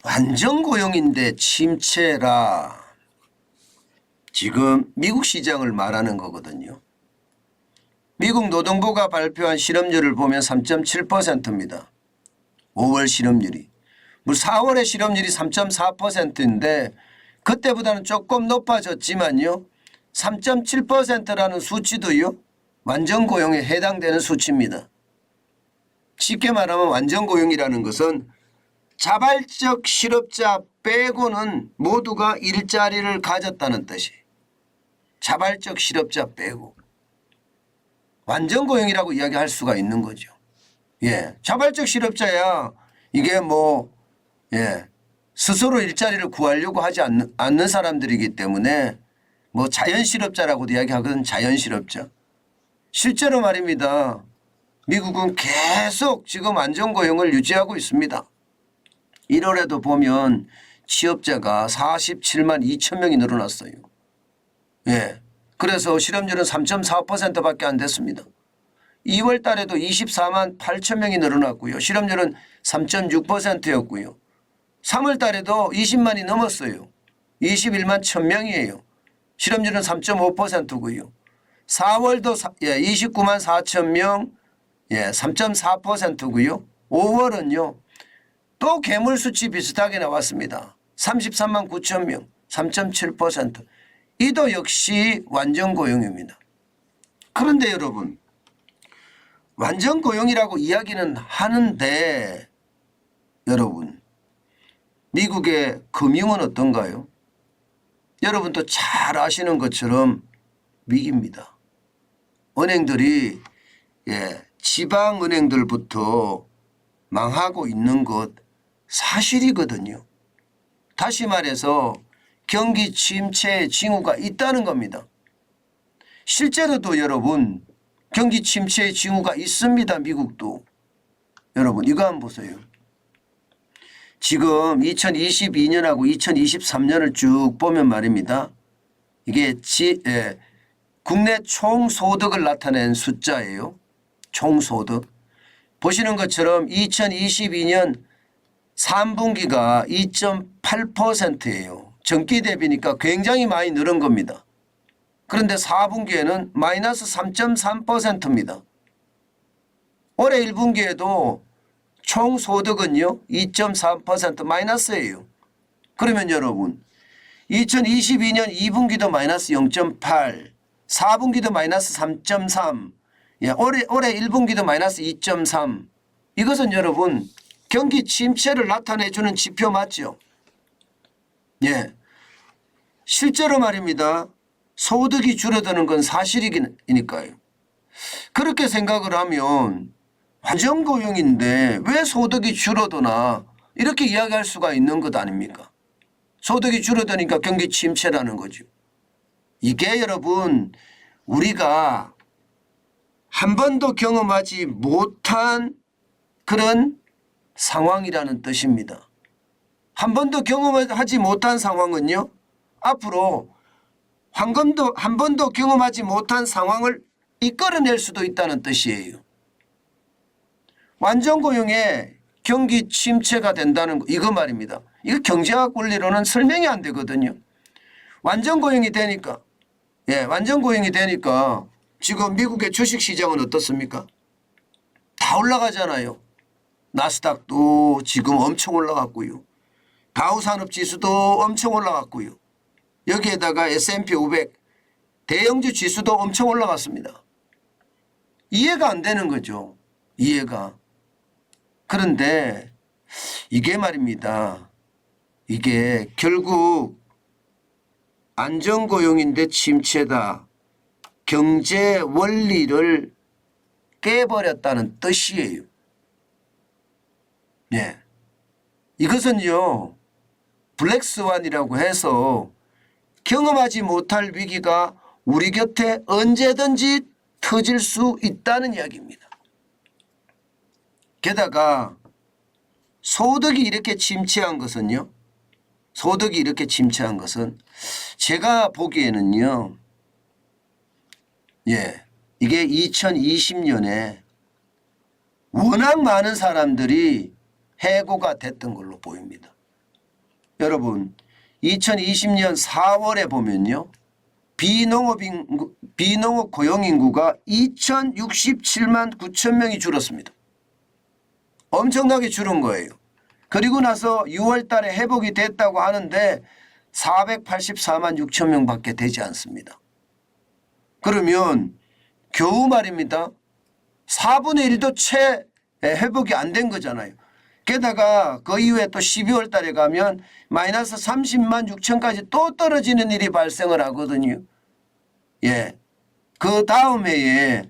완전 고용인데 침체라. 지금 미국 시장을 말하는 거거든요. 미국 노동부가 발표한 실업률을 보면 3.7%입니다. 5월 실업률이. 4월의 실업률이 3.4%인데 그때보다는 조금 높아졌지만요. 3.7%라는 수치도요. 완전 고용에 해당되는 수치입니다. 쉽게 말하면 완전 고용이라는 것은 자발적 실업자 빼고는 모두가 일자리를 가졌다는 뜻이. 자발적 실업자 빼고. 완전 고용이라고 이야기할 수가 있는 거죠. 예. 자발적 실업자야 이게 스스로 일자리를 구하려고 하지 않는 사람들이기 때문에 자연실업자라고도 이야기하거든. 자연실업자. 실제로 말입니다. 미국은 계속 지금 완전고용을 유지하고 있습니다. 1월에도 보면 취업자가 47만 2천 명이 늘어났어요. 예. 그래서 실업률은 3.4%밖에 안 됐습니다. 2월 달에도 24만 8천 명이 늘어났고요. 실업률은 3.6%였고요. 3월 달에도 20만이 넘었어요. 21만 1,000명이에요. 실업률은 3.5%고요. 4월도 29만 4천 명, 3.4%고요. 5월은요. 또 괴물 수치 비슷하게 나왔습니다. 33만 9천 명, 3.7%. 이도 역시 완전 고용입니다. 그런데 여러분, 완전 고용이라고 이야기는 하는데 여러분, 미국의 금융은 어떤가요? 여러분도 잘 아시는 것처럼 위기입니다. 은행들이 지방은행들부터 망하고 있는 것 사실이거든요. 다시 말해서 경기 침체의 징후가 있다는 겁니다. 실제로도 여러분 경기 침체의 징후가 있습니다. 미국도. 여러분 이거 한번 보세요. 지금 2022년하고 2023년을 쭉 보면 말입니다. 이게 국내 총소득을 나타낸 숫자예요. 총소득. 보시는 것처럼 2022년 3분기가 2.8%예요. 전기 대비니까 굉장히 많이 늘은 겁니다. 그런데 4분기에는 마이너스 3.3%입니다. 올해 1분기에도 총소득은요 2.3% 마이너스예요. 그러면 여러분 2022년 2분기도 마이너스 0.8, 4분기도 마이너스 3.3, 올해 1분기도 마이너스 2.3. 이것은 여러분 경기 침체를 나타내주는 지표 맞죠? 예. 실제로 말입니다. 소득이 줄어드는 건 사실이니까요. 그렇게 생각을 하면 완전 고용인데 왜 소득이 줄어드나 이렇게 이야기할 수가 있는 것 아닙니까? 소득이 줄어드니까 경기 침체라는 거죠. 이게 여러분 우리가 한 번도 경험하지 못한 그런 상황이라는 뜻입니다. 한 번도 경험하지 못한 상황은요. 앞으로 한 번도 경험하지 못한 상황을 이끌어낼 수도 있다는 뜻이에요. 완전 고용에 경기 침체가 된다는 거 이거 말입니다. 이거 경제학 원리로는 설명이 안 되거든요. 완전 고용이 되니까 완전 고용이 되니까 지금 미국의 주식시장은 어떻습니까? 다 올라가잖아요. 나스닥도 지금 엄청 올라갔고요. 다우산업지수도 엄청 올라갔고요. 여기에다가 S&P 500 대형주 지수도 엄청 올라갔습니다. 이해가 안 되는 거죠. 이해가. 그런데 이게 말입니다. 이게 결국 안정고용인데 침체다. 경제 원리를 깨버렸다는 뜻이에요. 이것은요. 블랙스완이라고 해서 경험하지 못할 위기가 우리 곁에 언제든지 터질 수 있다는 이야기입니다. 게다가 소득이 이렇게 침체한 것은요. 소득이 이렇게 침체한 것은 제가 보기에는요. 이게 2020년에 워낙 많은 사람들이 해고가 됐던 걸로 보입니다. 여러분 2020년 4월에 보면요. 비농업 고용 인구가 2067만 9천 명이 줄었습니다. 엄청나게 줄은 거예요. 그리고 나서 6월 달에 회복이 됐다고 하는데 484만 6천 명밖에 되지 않습니다. 그러면 겨우 말입니다. 4분의 1도 채 회복이 안 된 거잖아요. 게다가 그 이후에 또 12월 달에 가면 마이너스 30만 6천까지 또 떨어지는 일이 발생을 하거든요. 예. 그 다음 해에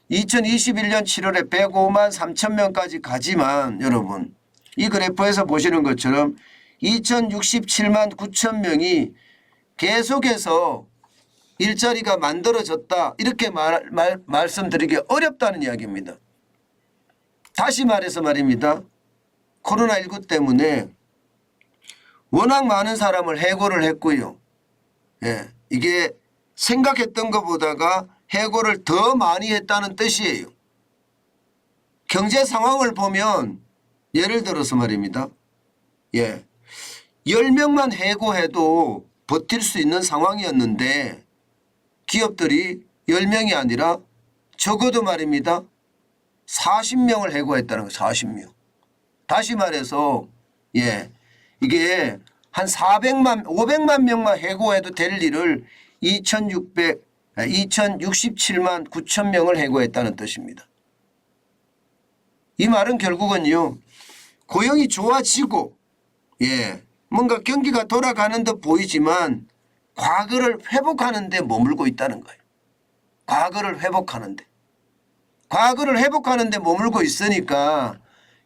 2021년 7월에 105만 3천 명까지 가지만 여러분 이 그래프에서 보시는 것처럼 2067만 9천 명이 계속해서 일자리가 만들어졌다 이렇게 말씀드리기 어렵다는 이야기입니다. 다시 말해서 말입니다. 코로나19 때문에 워낙 많은 사람을 해고를 했고요. 예, 이게 생각했던 것보다가 해고를 더 많이 했다는 뜻이에요. 경제 상황을 보면 예를 들어서 말입니다. 예, 10명만 해고해도 버틸 수 있는 상황이었는데 기업들이 10명이 아니라 적어도 말입니다. 40명을 해고했다는 거예요. 40명. 다시 말해서 예, 이게 한 500만 명만 해고해도 될 일을 2067만 9천 명을 해고했다는 뜻입니다. 이 말은 결국은요. 고용이 좋아지고 예, 뭔가 경기가 돌아가는 듯 보이지만 과거를 회복하는 데 머물고 있다는 거예요. 과거를 회복하는 데. 과거를 회복하는 데 머물고 있으니까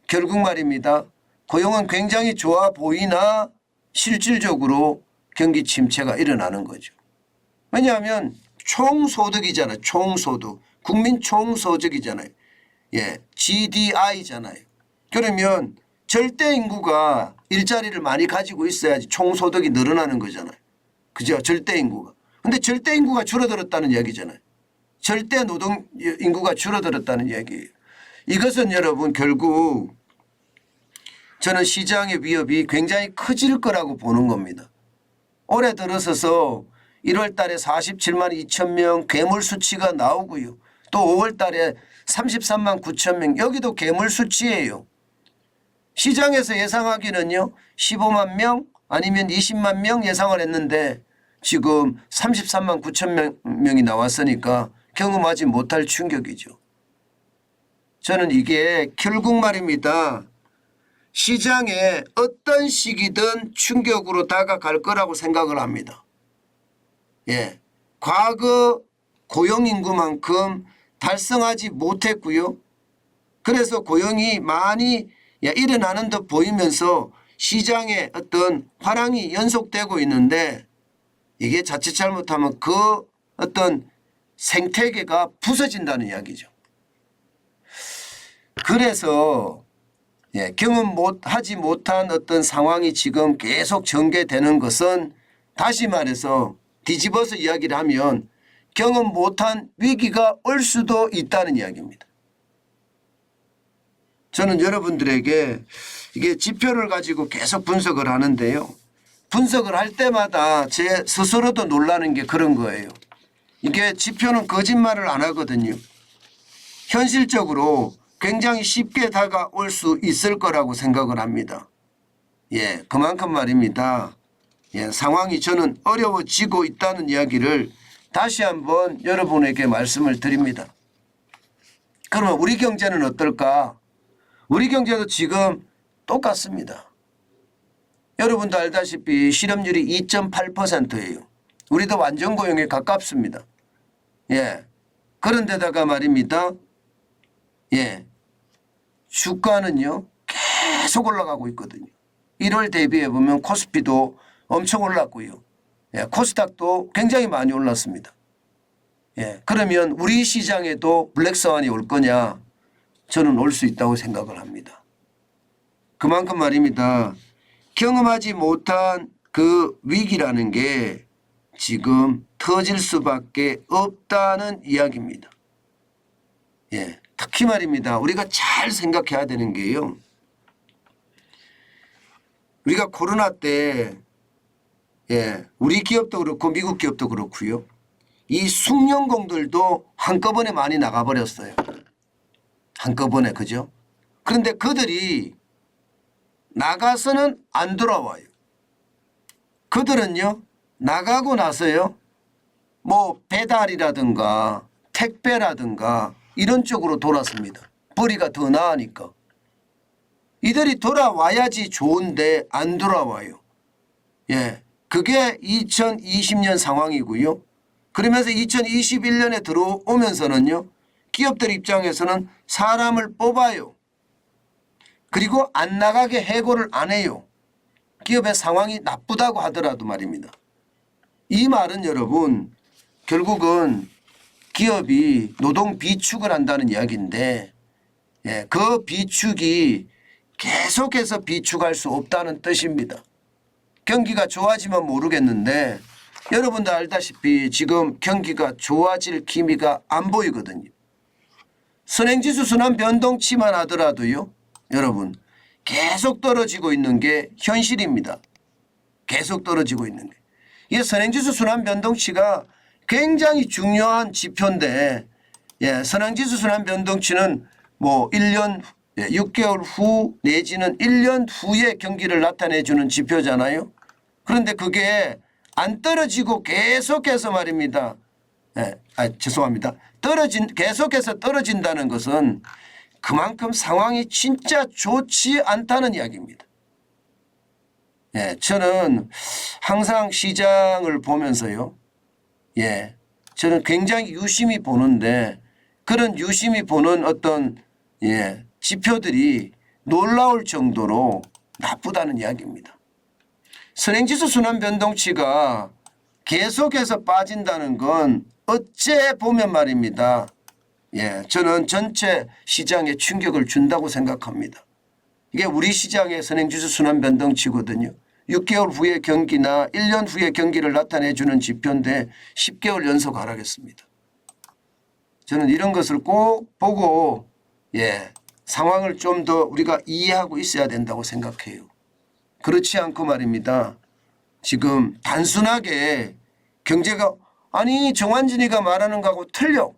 결국 말입니다. 고용은 굉장히 좋아 보이나 실질적으로 경기 침체가 일어나는 거죠. 왜냐하면 총소득이잖아요. 총소득. 국민 총소득이잖아요. 예, GDI잖아요. 그러면 절대 인구가 일자리를 많이 가지고 있어야지 총소득이 늘어나는 거잖아요. 그죠? 절대 인구가. 근데 절대 인구가 줄어들었다는 이야기잖아요. 절대 노동 인구가 줄어들었다는 이야기예요. 이것은 여러분 결국 저는 시장의 위협이 굉장히 커질 거라고 보는 겁니다. 올해 들어서서 1월 달에 47만 2천 명 괴물 수치가 나오고요. 또 5월 달에 33만 9천 명 여기도 괴물 수치예요. 시장에서 예상하기는요. 15만 명 아니면 20만 명 예상을 했는데 지금 33만 9천 명이 나왔으니까 경험하지 못할 충격이죠. 저는 이게 결국 말입니다. 시장에 어떤 시기든 충격으로 다가갈 거라고 생각을 합니다. 예, 과거 고용인구만큼 달성하지 못했고요. 그래서 고용이 많이 일어나는 듯 보이면서 시장에 어떤 화랑이 연속되고 있는데 이게 자칫 잘못하면 그 어떤 생태계가 부서진다는 이야기죠. 그래서 경험하지 못한 어떤 상황이 지금 계속 전개되는 것은 다시 말해서 뒤집어서 이야기를 하면 경험 못한 위기가 올 수도 있다는 이야기입니다. 저는 여러분들에게 이게 지표를 가지고 계속 분석을 하는데요. 분석을 할 때마다 제 스스로도 놀라는 게 그런 거예요. 이게 지표는 거짓말을 안 하거든요. 현실적으로 굉장히 쉽게 다가올 수 있을 거라고 생각을 합니다. 예, 그만큼 말입니다. 예, 상황이 저는 어려워지고 있다는 이야기를 다시 한번 여러분에게 말씀을 드립니다. 그러면 우리 경제는 어떨까? 우리 경제도 지금 똑같습니다. 여러분도 알다시피 실업률이 2.8%예요. 우리도 완전 고용에 가깝습니다. 예. 그런데다가 말입니다. 예. 주가는요. 계속 올라가고 있거든요. 1월 대비해 보면 코스피도 엄청 올랐고요. 예. 코스닥도 굉장히 많이 올랐습니다. 예. 그러면 우리 시장에도 블랙스완이 올 거냐? 저는 올 수 있다고 생각을 합니다. 그만큼 말입니다. 경험하지 못한 그 위기라는 게 지금 터질 수밖에 없다는 이야기입니다. 예, 특히 말입니다. 우리가 잘 생각해야 되는 게요. 우리가 코로나 때 우리 기업도 그렇고 미국 기업도 그렇고요. 이 숙련공들도 한꺼번에 많이 나가버렸어요. 한꺼번에 그죠? 그런데 그들이 나가서는 안 돌아와요. 그들은요 나가고 나서요 뭐 배달이라든가 택배라든가 이런 쪽으로 돌았습니다. 벌이가 더 나으니까. 이들이 돌아와야지 좋은데 안 돌아와요. 그게 2020년 상황이고요. 그러면서 2021년에 들어오면서는요. 기업들 입장에서는 사람을 뽑아요. 그리고 안 나가게 해고를 안 해요. 기업의 상황이 나쁘다고 하더라도 말입니다. 이 말은 여러분 결국은 기업이 노동 비축을 한다는 이야기인데 그 비축이 계속해서 비축할 수 없다는 뜻입니다. 경기가 좋아지면 모르겠는데 여러분도 알다시피 지금 경기가 좋아질 기미가 안 보이거든요. 선행지수 순환 변동치만 하더라도요. 여러분 계속 떨어지고 있는 게 현실입니다. 계속 떨어지고 있는 게. 이 선행지수 순환 변동치가 굉장히 중요한 지표인데 선행지수 순환 변동치는 뭐 1년 6개월 후 내지는 1년 후에 경기를 나타내주는 지표잖아요. 그런데 그게 안 떨어지고 계속해서 말입니다. 죄송합니다. 계속해서 떨어진다는 것은 그만큼 상황이 진짜 좋지 않다는 이야기입니다. 저는 항상 시장을 보면서요. 저는 굉장히 유심히 보는데 그런 유심히 보는 어떤 지표들이 놀라울 정도로 나쁘다는 이야기입니다. 선행지수 순환 변동치가 계속해서 빠진다는 건 어째 보면 말입니다. 저는 전체 시장에 충격을 준다고 생각합니다. 이게 우리 시장의 선행지수 순환 변동치거든요. 6개월 후의 경기나 1년 후의 경기를 나타내주는 지표인데 10개월 연속 하락했습니다. 저는 이런 것을 꼭 보고 상황을 좀 더 우리가 이해하고 있어야 된다고 생각해요. 그렇지 않고 말입니다. 지금 단순하게 경제가 아니 정환진이가 말하는 거하고 틀려.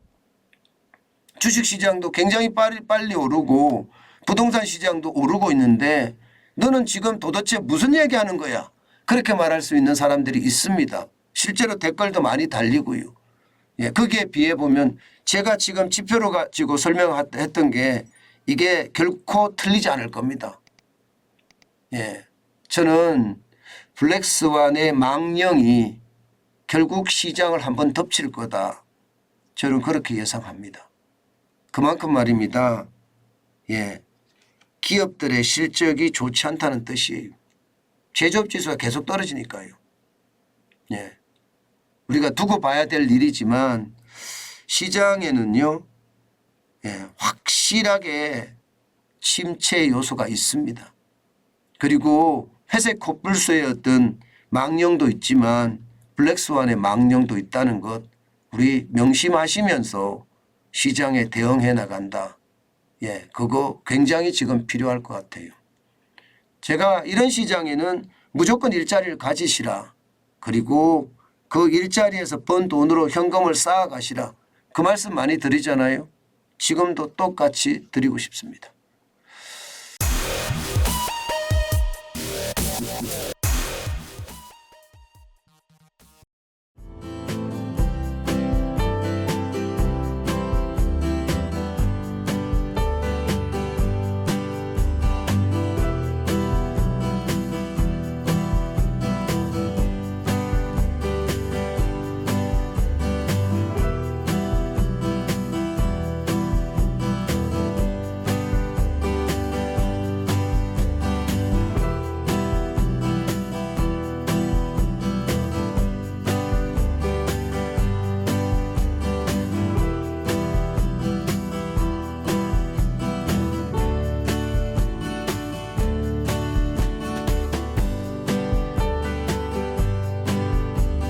주식시장도 굉장히 빨리 오르고 부동산 시장도 오르고 있는데 너는 지금 도대체 무슨 얘기하는 거야? 그렇게 말할 수 있는 사람들이 있습니다. 실제로 댓글도 많이 달리고요. 거기에 비해 보면 제가 지금 지표로 가지고 설명했던 게 이게 결코 틀리지 않을 겁니다. 저는 블랙스완의 망령이 결국 시장을 한번 덮칠 거다. 저는 그렇게 예상합니다. 그만큼 말입니다. 기업들의 실적이 좋지 않다는 뜻이에요. 제조업지수가 계속 떨어지니까요. 우리가 두고 봐야 될 일이지만 시장에는요. 확실하게 침체 요소가 있습니다. 그리고 회색 코뿔소의 어떤 망령도 있지만 블랙스완의 망령도 있다는 것 우리 명심하시면서 시장에 대응해 나간다. 그거 굉장히 지금 필요할 것 같아요. 제가 이런 시장에는 무조건 일자리를 가지시라. 그리고 그 일자리에서 번 돈으로 현금을 쌓아가시라. 그 말씀 많이 드리잖아요. 지금도 똑같이 드리고 싶습니다.